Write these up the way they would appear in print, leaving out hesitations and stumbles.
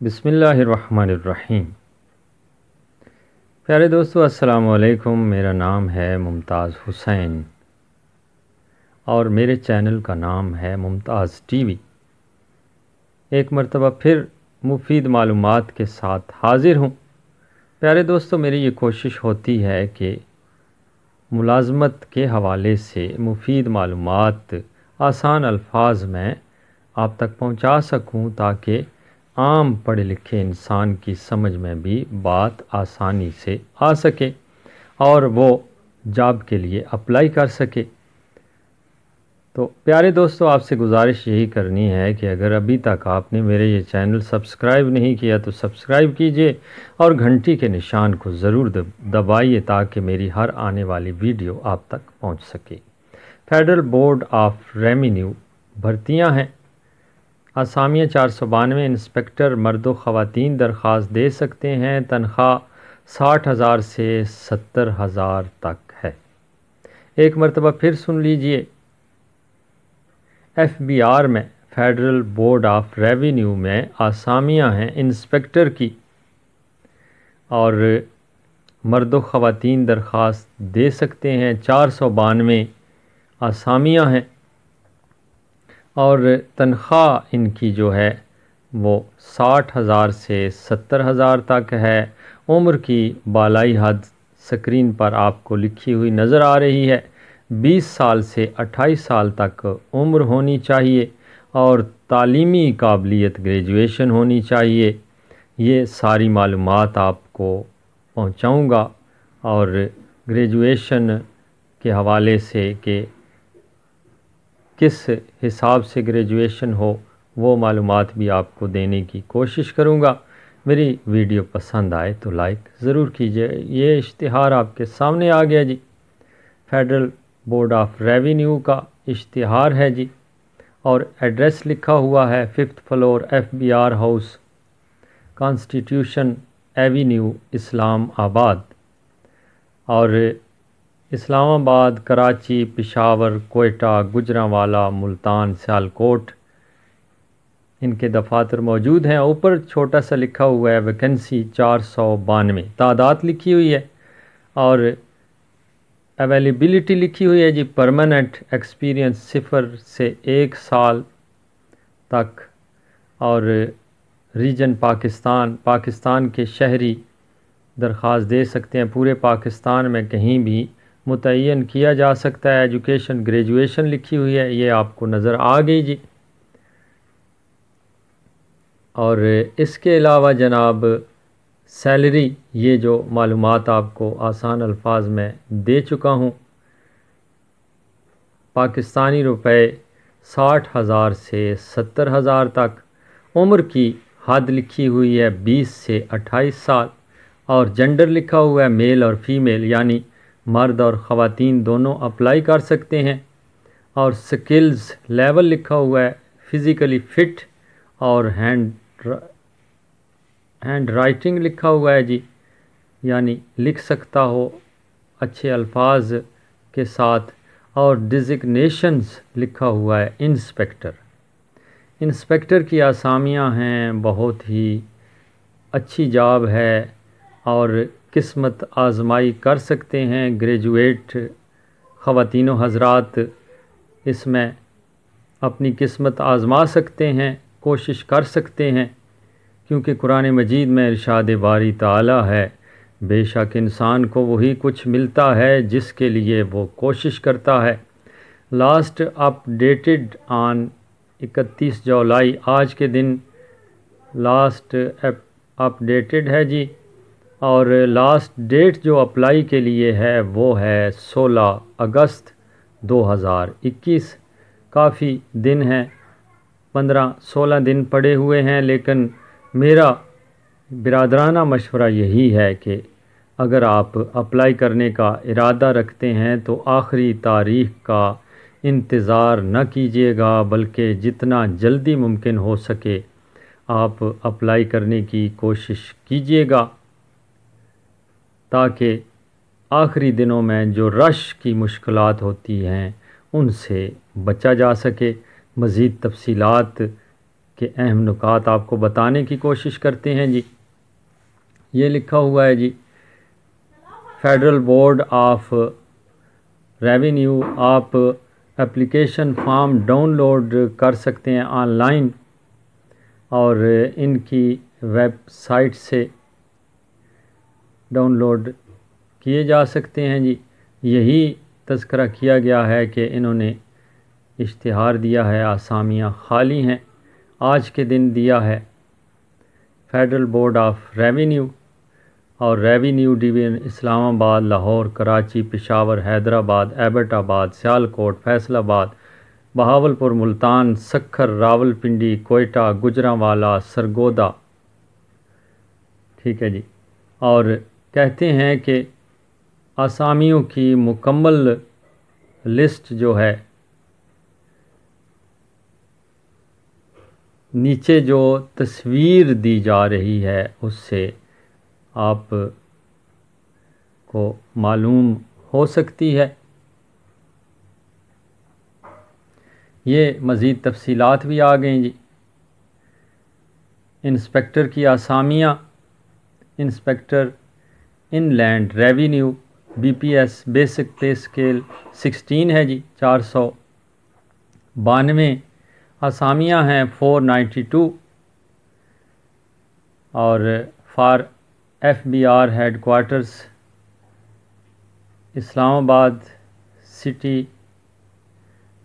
بسم اللہ الرحمن الرحیم۔ پیارے دوستو، السلام علیکم۔ میرا نام ہے ممتاز حسین اور میرے چینل کا نام ہے ممتاز ٹی وی۔ ایک مرتبہ پھر مفید معلومات کے ساتھ حاضر ہوں۔ پیارے دوستو، میری یہ کوشش ہوتی ہے کہ ملازمت کے حوالے سے مفید معلومات آسان الفاظ میں آپ تک پہنچا سکوں تاکہ عام پڑھے لکھے انسان کی سمجھ میں بھی بات آسانی سے آ سکے اور وہ جاب کے لیے اپلائی کر سکے۔ تو پیارے دوستو، آپ سے گزارش یہی کرنی ہے کہ اگر ابھی تک آپ نے میرے یہ چینل سبسکرائب نہیں کیا تو سبسکرائب کیجئے اور گھنٹی کے نشان کو ضرور دبائیے تاکہ میری ہر آنے والی ویڈیو آپ تک پہنچ سکے۔ فیڈرل بورڈ آف ریونیو بھرتیاں ہیں۔ اسامیہ 492 انسپکٹر مرد و خواتین درخواست دے سکتے ہیں۔ تنخواہ 60,000 سے 70,000 تک ہے۔ ایک مرتبہ پھر سن لیجئے، ایف بی آر میں فیڈرل بورڈ آف ریونیو میں اسامیاں ہیں انسپکٹر کی، اور مرد و خواتین درخواست دے سکتے ہیں۔ 492 اسامیاں ہیں اور تنخواہ ان کی جو ہے وہ 60,000 سے 70,000 تک ہے۔ عمر کی بالائی حد سکرین پر آپ کو لکھی ہوئی نظر آ رہی ہے۔ 20 سال سے 28 سال تک عمر ہونی چاہیے اور تعلیمی قابلیت گریجویشن ہونی چاہیے۔ یہ ساری معلومات آپ کو پہنچاؤں گا، اور گریجویشن کے حوالے سے کہ کس حساب سے گریجویشن ہو وہ معلومات بھی آپ کو دینے کی کوشش کروں گا۔ میری ویڈیو پسند آئے تو لائک ضرور کیجیے۔ یہ اشتہار آپ کے سامنے آ گیا جی، فیڈرل بورڈ آف ریونیو کا اشتہار ہے جی، اور ایڈریس لکھا ہوا ہے 5th floor F B R house, constitution avenue, Islamabad. اور اسلام آباد، کراچی، پشاور، کوئٹہ، گوجرانوالہ، ملتان، سیالکوٹ ان کے دفاتر موجود ہیں۔ اوپر چھوٹا سا لکھا ہوا ہے ویکنسی 492، تعداد لکھی ہوئی ہے، اور اویلیبلٹی لکھی ہوئی ہے جی، پرماننٹ ایکسپیرینس 0 سے 1 سال تک، اور ریجن پاکستان کے شہری درخواست دے سکتے ہیں۔ پورے پاکستان میں کہیں بھی متعین کیا جا سکتا ہے۔ ایجوکیشن گریجویشن لکھی ہوئی ہے، یہ آپ کو نظر آ گئی جی۔ اور اس کے علاوہ جناب سیلری، یہ جو معلومات آپ کو آسان الفاظ میں دے چکا ہوں، پاکستانی روپے 60,000 سے 70,000 تک۔ عمر کی حد لکھی ہوئی ہے 20 سے 28 سال، اور جنڈر لکھا ہوا ہے میل اور فیمیل، یعنی مرد اور خواتین دونوں اپلائی کر سکتے ہیں۔ اور سکلز لیول لکھا ہوا ہے فزیکلی فٹ، اور ہینڈ رائٹنگ لکھا ہوا ہے جی، یعنی لکھ سکتا ہو اچھے الفاظ کے ساتھ۔ اور ڈیزگنیشنز لکھا ہوا ہے انسپکٹر۔ انسپکٹر کی اسامیاں ہیں، بہت ہی اچھی جاب ہے اور قسمت آزمائی کر سکتے ہیں گریجویٹ خواتین و حضرات، اس میں اپنی قسمت آزما سکتے ہیں، کوشش کر سکتے ہیں، کیونکہ قرآن مجید میں ارشاد باری تعالی ہے، بے شک انسان کو وہی کچھ ملتا ہے جس کے لیے وہ کوشش کرتا ہے۔ لاسٹ اپ ڈیٹڈ آن 31 جولائی، آج کے دن لاسٹ اپ ڈیٹڈ ہے جی، اور لاسٹ ڈیٹ جو اپلائی کے لیے ہے وہ ہے 16 اگست 2021۔ کافی دن ہیں، 15-16 دن پڑے ہوئے ہیں، لیکن میرا برادرانہ مشورہ یہی ہے کہ اگر آپ اپلائی کرنے کا ارادہ رکھتے ہیں تو آخری تاریخ کا انتظار نہ کیجیے گا، بلکہ جتنا جلدی ممکن ہو سکے آپ اپلائی کرنے کی کوشش کیجیے گا، تاکہ آخری دنوں میں جو رش کی مشکلات ہوتی ہیں ان سے بچا جا سکے۔ مزید تفصیلات کے اہم نکات آپ کو بتانے کی کوشش کرتے ہیں جی۔ یہ لکھا ہوا ہے جی، فیڈرل بورڈ آف ریونیو، آپ اپلیکیشن فارم ڈاؤن لوڈ کر سکتے ہیں آن لائن، اور ان کی ویب سائٹ سے ڈاؤن لوڈ کیے جا سکتے ہیں جی۔ یہی تذکرہ کیا گیا ہے کہ انہوں نے اشتہار دیا ہے، آسامیاں خالی ہیں، آج کے دن دیا ہے فیڈرل بورڈ آف ریونیو، اور ریونیو ڈویژن اسلام آباد، لاہور، کراچی، پشاور، حیدرآباد، ایبٹ آباد، سیالکوٹ، فیصل آباد، بہاولپور، ملتان، سکھر، راولپنڈی، کوئٹہ، گوجرانوالہ، سرگودا، ٹھیک ہے جی۔ اور کہتے ہیں کہ آسامیوں کی مکمل لسٹ جو ہے نیچے جو تصویر دی جا رہی ہے اس سے آپ کو معلوم ہو سکتی ہے۔ یہ مزید تفصیلات بھی آ گئیں جی۔ انسپیکٹر کی آسامیاں، inspector inland revenue, B P S basic pay scale 16 ہے جی، 492 آسامیاں ہیں، 492، اور for F B R headquarters Islamabad city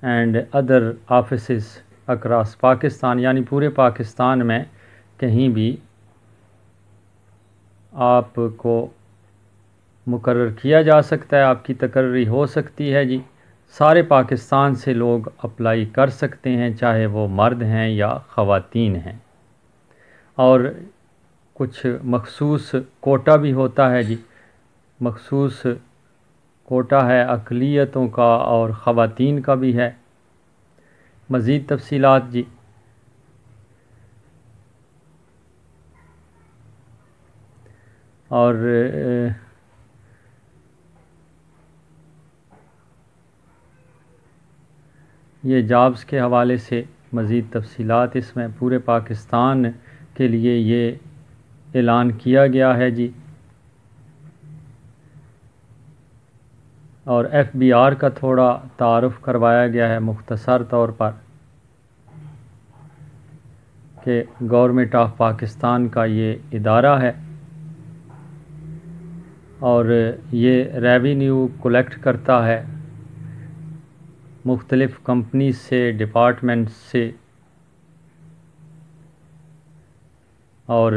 and other offices across Pakistan, یعنی پورے پاکستان میں کہیں بھی آپ کو مقرر کیا جا سکتا ہے، آپ کی تقرری ہو سکتی ہے جی۔ سارے پاکستان سے لوگ اپلائی کر سکتے ہیں، چاہے وہ مرد ہیں یا خواتین ہیں، اور کچھ مخصوص کوٹا بھی ہوتا ہے جی، مخصوص کوٹا ہے اقلیتوں کا اور خواتین کا بھی ہے۔ مزید تفصیلات جی، اور یہ جابز کے حوالے سے مزید تفصیلات اس میں پورے پاکستان کے لیے یہ اعلان کیا گیا ہے جی۔ اور ایف بی آر کا تھوڑا تعارف کروایا گیا ہے مختصر طور پر، کہ گورنمنٹ آف پاکستان کا یہ ادارہ ہے، اور یہ ریونیو کلیکٹ کرتا ہے مختلف کمپنیز سے، ڈپارٹمنٹ سے، اور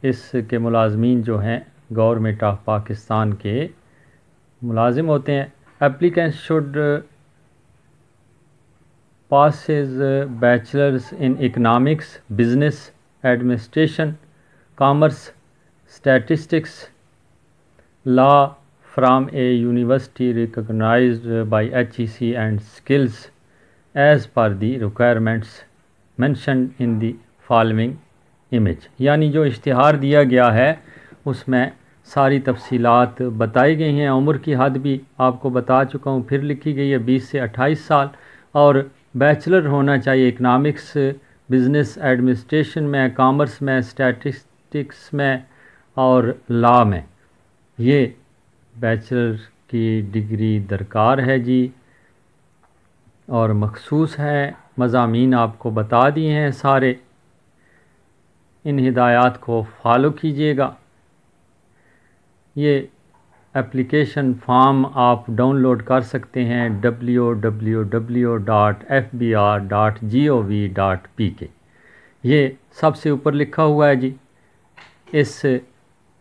اس کے ملازمین جو ہیں گورنمنٹ آف پاکستان کے ملازم ہوتے ہیں۔ Applicant should passes bachelors in economics, business administration, commerce, statistics, law from a university recognized by HEC and skills as per the requirements mentioned in the following image، یعنی جو اشتہار دیا گیا ہے اس میں ساری تفصیلات بتائی گئی ہیں۔ عمر کی حد بھی آپ کو بتا چکا ہوں، پھر لکھی گئی ہے 20 سے 28 سال، اور بیچلر ہونا چاہیے اکنامکس، بزنس ایڈمنسٹریشن میں، کامرس میں، اسٹیٹسٹکس میں اور لا میں، یہ بیچلر کی ڈگری درکار ہے جی، اور مخصوص ہے۔ مضامین آپ کو بتا دیے ہیں سارے، ان ہدایات کو فالو کیجیے گا۔ یہ اپلیکیشن فارم آپ ڈاؤن لوڈ کر سکتے ہیں www.fbr.gov.pk، یہ سب سے اوپر لکھا ہوا ہے جی۔ اس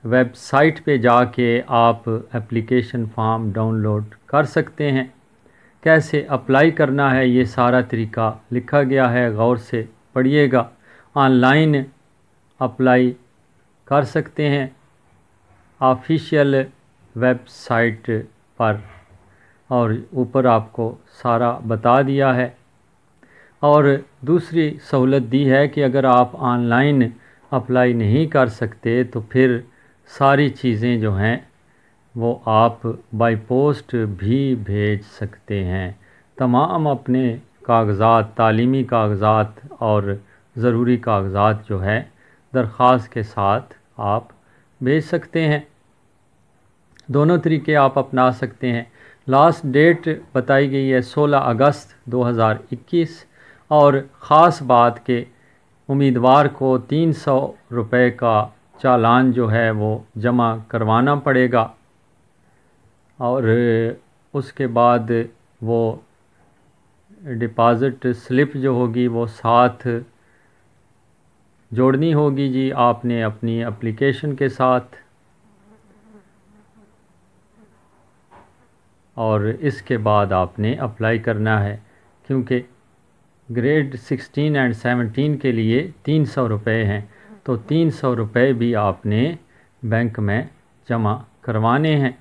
ویب سائٹ پہ جا کے آپ اپلیکیشن فارم ڈاؤن لوڈ کر سکتے ہیں۔ کیسے اپلائی کرنا ہے یہ سارا طریقہ لکھا گیا ہے، غور سے پڑھیے گا۔ آن لائن اپلائی کر سکتے ہیں آفیشیل ویب سائٹ پر، اور اوپر آپ کو سارا بتا دیا ہے۔ اور دوسری سہولت دی ہے کہ اگر آپ آن لائن اپلائی نہیں کر سکتے تو پھر ساری چیزیں جو ہیں وہ آپ بائی پوسٹ بھی بھیج سکتے ہیں۔ تمام اپنے کاغذات، تعلیمی کاغذات اور ضروری کاغذات جو ہے درخواست کے ساتھ آپ بھیج سکتے ہیں۔ دونوں طریقے آپ اپنا سکتے ہیں۔ لاسٹ ڈیٹ بتائی گئی ہے 16 اگست 2021، اور خاص بات کہ امیدوار کو 300 روپے کا چالان جو ہے وہ جمع کروانا پڑے گا، اور اس کے بعد وہ ڈپازٹ سلپ جو ہوگی وہ ساتھ جوڑنی ہوگی جی آپ نے اپنی اپلیکیشن کے ساتھ، اور اس کے بعد آپ نے اپلائی کرنا ہے، کیونکہ گریڈ 16 اینڈ 17 کے لیے 300 روپے ہیں، تو 300 روپے بھی آپ نے بینک میں جمع کروانے ہیں،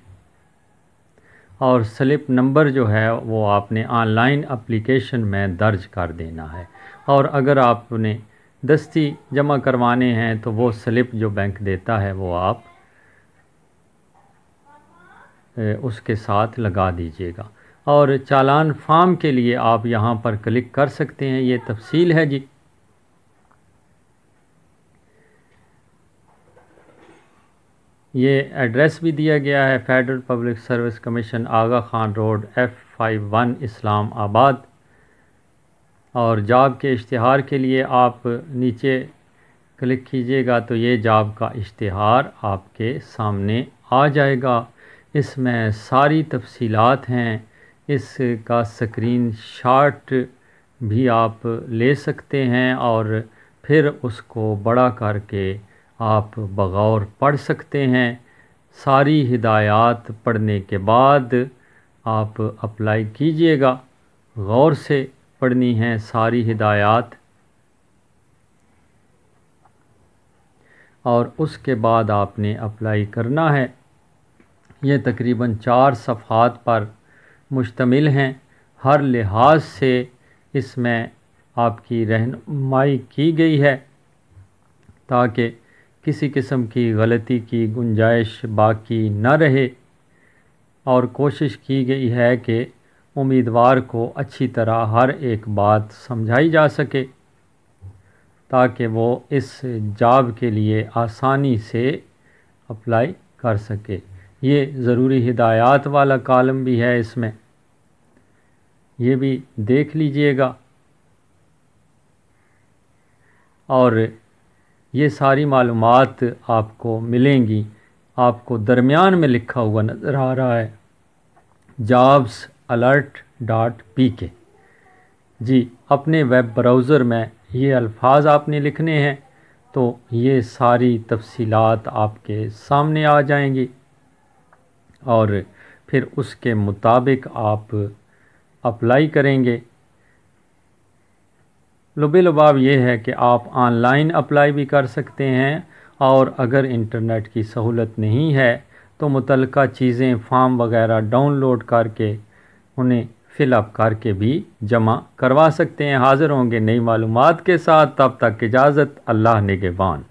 اور سلپ نمبر جو ہے وہ آپ نے آن لائن اپلیکیشن میں درج کر دینا ہے، اور اگر آپ نے دستی جمع کروانے ہیں تو وہ سلپ جو بینک دیتا ہے وہ آپ اس کے ساتھ لگا دیجیے گا۔ اور چالان فارم کے لیے آپ یہاں پر کلک کر سکتے ہیں، یہ تفصیل ہے جی۔ یہ ایڈریس بھی دیا گیا ہے، فیڈرل پبلک سروس کمیشن، آغا خان روڈ، F51 اسلام آباد، اور جاب کے اشتہار کے لیے آپ نیچے کلک کیجئے گا تو یہ جاب کا اشتہار آپ کے سامنے آ جائے گا۔ اس میں ساری تفصیلات ہیں، اس کا سکرین شاٹ بھی آپ لے سکتے ہیں، اور پھر اس کو بڑا کر کے آپ بغور پڑھ سکتے ہیں۔ ساری ہدایات پڑھنے کے بعد آپ اپلائی کیجئے گا، غور سے پڑھنی ہیں ساری ہدایات، اور اس کے بعد آپ نے اپلائی کرنا ہے۔ یہ تقریباً 4 صفحات پر مشتمل ہیں، ہر لحاظ سے اس میں آپ کی رہنمائی کی گئی ہے تاکہ کسی قسم کی غلطی کی گنجائش باقی نہ رہے، اور کوشش کی گئی ہے کہ امیدوار کو اچھی طرح ہر ایک بات سمجھائی جا سکے تاکہ وہ اس جاب کے لیے آسانی سے اپلائی کر سکے۔ یہ ضروری ہدایات والا کالم بھی ہے اس میں، یہ بھی دیکھ لیجئے گا، اور یہ ساری معلومات آپ کو ملیں گی۔ آپ کو درمیان میں لکھا ہوا نظر آ رہا ہے jobsalert.pk، جی اپنے ویب براؤزر میں یہ الفاظ آپ نے لکھنے ہیں تو یہ ساری تفصیلات آپ کے سامنے آ جائیں گی، اور پھر اس کے مطابق آپ اپلائی کریں گے۔ لب لباب یہ ہے کہ آپ آن لائن اپلائی بھی کر سکتے ہیں، اور اگر انٹرنیٹ کی سہولت نہیں ہے تو متعلقہ چیزیں فارم وغیرہ ڈاؤن لوڈ کر کے انہیں فل اپ کر کے بھی جمع کروا سکتے ہیں۔ حاضر ہوں گے نئی معلومات کے ساتھ، تب تک اجازت، اللہ نگہبان۔